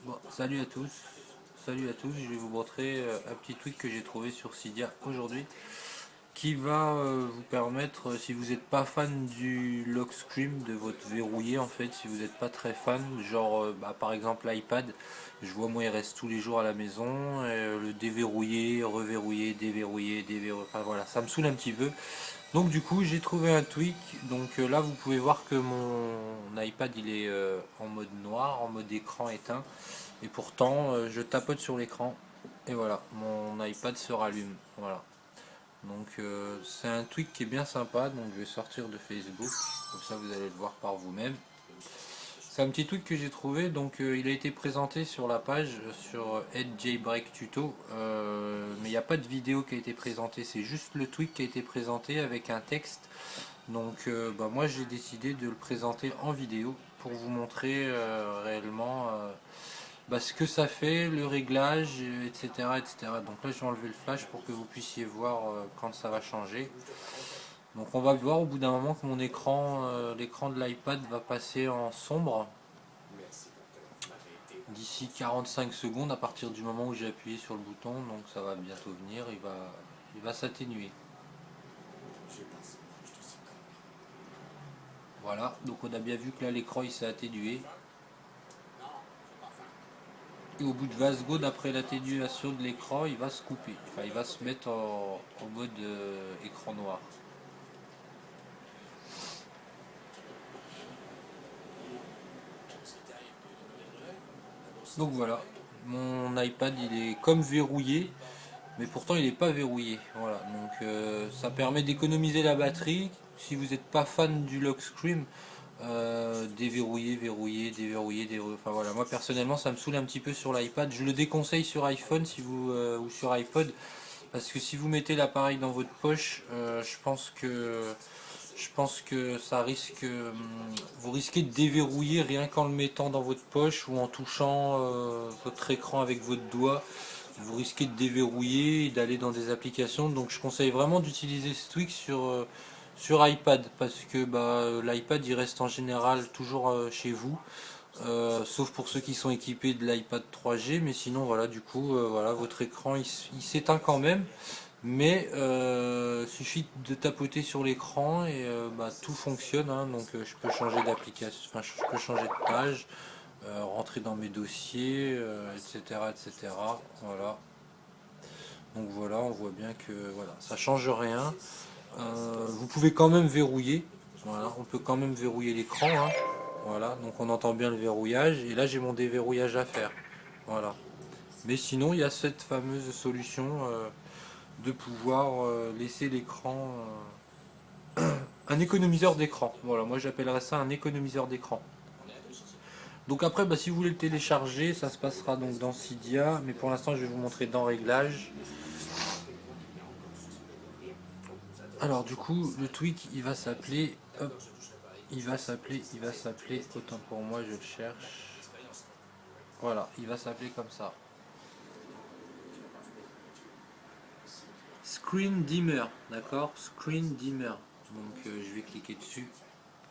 Bon, salut à tous, je vais vous montrer un petit tweak que j'ai trouvé sur Cydia aujourd'hui qui va vous permettre, si vous n'êtes pas fan du lock screen, de votre verrouillé en fait, si vous n'êtes pas très fan, genre par exemple l'iPad, je vois moi il reste tous les jours à la maison, le déverrouiller, reverrouiller, déverrouiller, déverrouiller, enfin voilà, ça me saoule un petit peu. Donc du coup j'ai trouvé un tweak, donc là vous pouvez voir que mon iPad il est en mode noir, en mode écran éteint, et pourtant je tapote sur l'écran, et voilà, mon iPad se rallume, voilà. Donc c'est un tweak qui est bien sympa, donc je vais sortir de Facebook, comme ça vous allez le voir par vous-même. C'est un petit tweak que j'ai trouvé, donc il a été présenté sur la page sur Edge Jailbreak Tuto, mais il n'y a pas de vidéo qui a été présentée, c'est juste le tweak qui a été présenté avec un texte. Donc moi j'ai décidé de le présenter en vidéo pour vous montrer réellement ce que ça fait, le réglage, etc., etc. Donc là je vais enlever le flash pour que vous puissiez voir quand ça va changer. Donc on va voir au bout d'un moment que mon écran, l'écran de l'iPad va passer en sombre d'ici 45 secondes à partir du moment où j'ai appuyé sur le bouton. Donc ça va bientôt venir, il va s'atténuer. Voilà, donc on a bien vu que là l'écran il s'est atténué. Et au bout de 20 secondes après l'atténuation de l'écran, il va se couper. Enfin, il va se mettre en mode écran noir. Donc voilà, mon iPad il est comme verrouillé, mais pourtant il n'est pas verrouillé. Voilà, donc ça permet d'économiser la batterie. Si vous n'êtes pas fan du lock screen, déverrouiller, verrouiller, déverrouiller, déverrouiller. Enfin voilà, moi personnellement ça me saoule un petit peu sur l'iPad. Je le déconseille sur iPhone si vous ou sur iPod, parce que si vous mettez l'appareil dans votre poche, je pense que ça risque, vous risquez de déverrouiller rien qu'en le mettant dans votre poche ou en touchant votre écran avec votre doigt. Vous risquez de déverrouiller et d'aller dans des applications. Donc je conseille vraiment d'utiliser ce tweak sur iPad, parce que l'iPad il reste en général toujours chez vous. Sauf pour ceux qui sont équipés de l'iPad 3G, mais sinon voilà, du coup voilà, votre écran il s'éteint quand même, mais suffit de tapoter sur l'écran et tout fonctionne, hein. Donc je peux changer d'application, enfin je peux changer de page, rentrer dans mes dossiers, etc., etc. Voilà. Donc voilà, on voit bien que voilà, ça change rien. Vous pouvez quand même verrouiller. Voilà, on peut quand même verrouiller l'écran, hein. Voilà, donc on entend bien le verrouillage. Et là, j'ai mon déverrouillage à faire. Voilà. Mais sinon, il y a cette fameuse solution de pouvoir laisser l'écran, un économiseur d'écran. Voilà, moi j'appellerais ça un économiseur d'écran. Donc après, si vous voulez le télécharger, ça se passera donc dans Cydia. Mais pour l'instant, je vais vous montrer dans Réglages. Alors du coup, le tweak, il va s'appeler, hop, il va s'appeler, autant pour moi, je le cherche. Voilà, il va s'appeler comme ça. Screen Dimmer, d'accord? Screen Dimmer. Donc je vais cliquer dessus.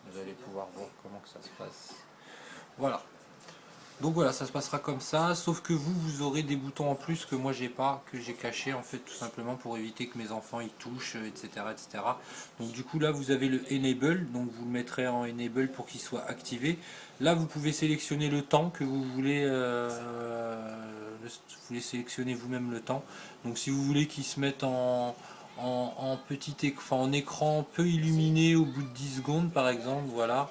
Vous allez pouvoir voir comment que ça se passe. Voilà. Donc voilà, ça se passera comme ça, sauf que vous aurez des boutons en plus que moi j'ai pas, que j'ai caché en fait tout simplement pour éviter que mes enfants y touchent, etc., etc. Donc du coup là vous avez le Enable, donc vous le mettrez en Enable pour qu'il soit activé. Là vous pouvez sélectionner le temps que vous voulez, vous voulez sélectionner vous-même le temps. Donc si vous voulez qu'il se mette en petit écran, en écran peu illuminé au bout de 10 secondes par exemple, voilà.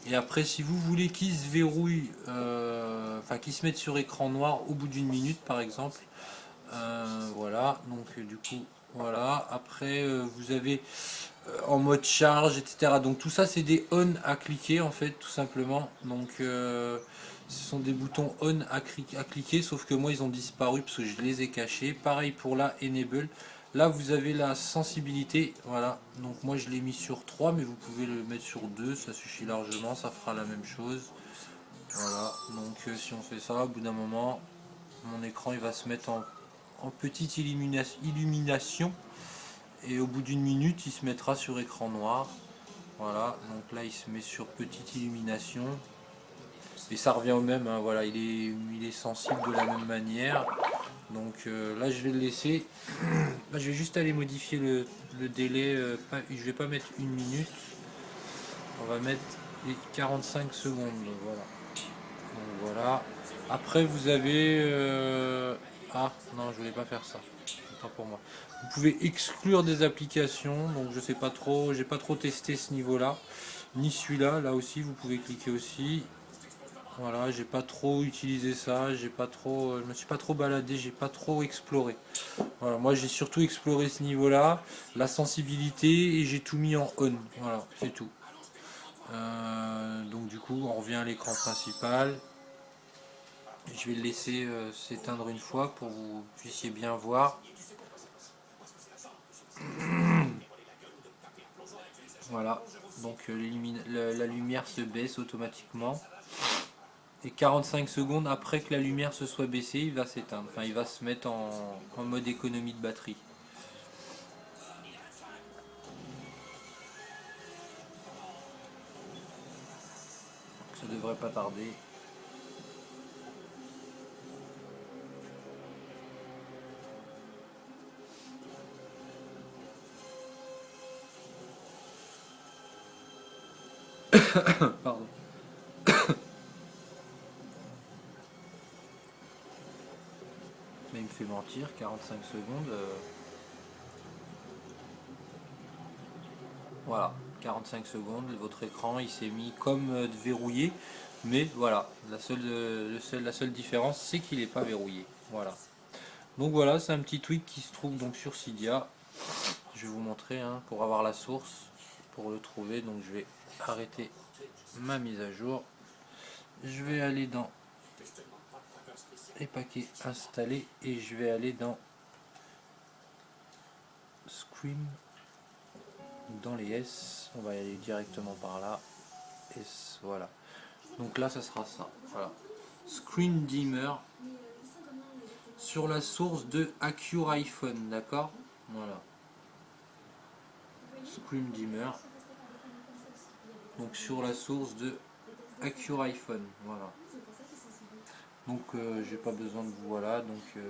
Et après, si vous voulez qu'il se verrouille, enfin qu'il se mette sur écran noir au bout d'une minute par exemple, voilà, donc du coup, voilà. Après, vous avez en mode charge, etc. Donc tout ça, c'est des on à cliquer en fait, tout simplement. Donc ce sont des boutons on à cliquer, sauf que moi ils ont disparu parce que je les ai cachés. Pareil pour la enable. Là vous avez la sensibilité, voilà. Donc moi je l'ai mis sur 3, mais vous pouvez le mettre sur 2, ça suffit largement, ça fera la même chose. Voilà, donc si on fait ça, au bout d'un moment, mon écran il va se mettre en petite illumination, et au bout d'une minute il se mettra sur écran noir. Voilà, donc là il se met sur petite illumination. Et ça revient au même, hein, voilà, il est sensible de la même manière. Donc là je vais le laisser. Là, je vais juste aller modifier le délai. Je vais pas mettre 1 minute. On va mettre les 45 secondes. Voilà. Donc, voilà. Après vous avez. Ah non, je voulais pas faire ça. Autant pour moi. Vous pouvez exclure des applications. Donc je sais pas trop. J'ai pas trop testé ce niveau-là. Ni celui-là. Là aussi, vous pouvez cliquer aussi. Voilà, j'ai pas trop utilisé ça, j'ai pas trop, je me suis pas trop baladé, j'ai pas trop exploré. Voilà, moi j'ai surtout exploré ce niveau-là, la sensibilité et j'ai tout mis en on. Voilà, c'est tout. Donc du coup, on revient à l'écran principal. Je vais le laisser s'éteindre une fois pour que vous puissiez bien voir. Voilà, donc la lumière se baisse automatiquement. Et 45 secondes après que la lumière se soit baissée, il va s'éteindre. Enfin, il va se mettre en mode économie de batterie. Ça devrait pas tarder. Pardon. Mais il me fait mentir, 45 secondes. Voilà, 45 secondes, votre écran il s'est mis comme verrouillé. Mais voilà, la seule différence c'est qu'il n'est pas verrouillé. Voilà. Donc voilà, c'est un petit tweak qui se trouve donc sur Cydia. Je vais vous montrer hein, pour avoir la source, pour le trouver. Donc je vais arrêter ma mise à jour. Je vais aller dans les paquets installés et je vais aller dans Scream, dans les S. On va y aller directement par là. S, voilà. Donc là, ça sera ça. Voilà. Screen Dimmer sur la source de Acure iPhone, d'accord? Voilà. Screen Dimmer. Donc sur la source de Acure iPhone, voilà. Donc j'ai pas besoin de vous voilà, donc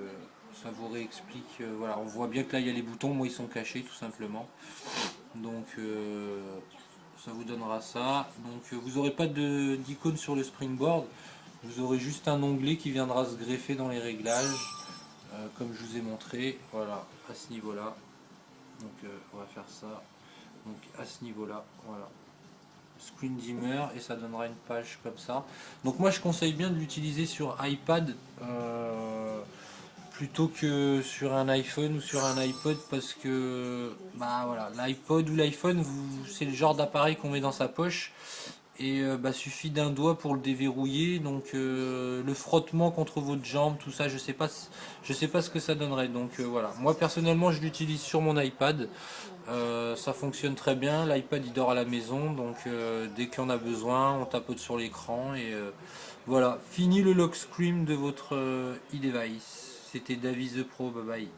ça vous réexplique. Voilà, on voit bien que là il y a les boutons, moi ils sont cachés tout simplement. Donc ça vous donnera ça. Donc vous n'aurez pas d'icône sur le Springboard, vous aurez juste un onglet qui viendra se greffer dans les réglages, comme je vous ai montré. Voilà, à ce niveau-là. Donc on va faire ça. Donc à ce niveau-là, voilà. Screen dimmer et ça donnera une page comme ça. Donc moi je conseille bien de l'utiliser sur iPad plutôt que sur un iPhone ou sur un iPod parce que bah voilà, l'iPod ou l'iPhone c'est le genre d'appareil qu'on met dans sa poche et bah, suffit d'un doigt pour le déverrouiller, donc le frottement contre votre jambe, tout ça, je sais pas ce que ça donnerait. Donc voilà, moi personnellement je l'utilise sur mon iPad. Ça fonctionne très bien, l'iPad il dort à la maison, donc dès qu'on a besoin, on tapote sur l'écran et voilà, fini le lock screen de votre e-device. C'était David the Pro, bye bye.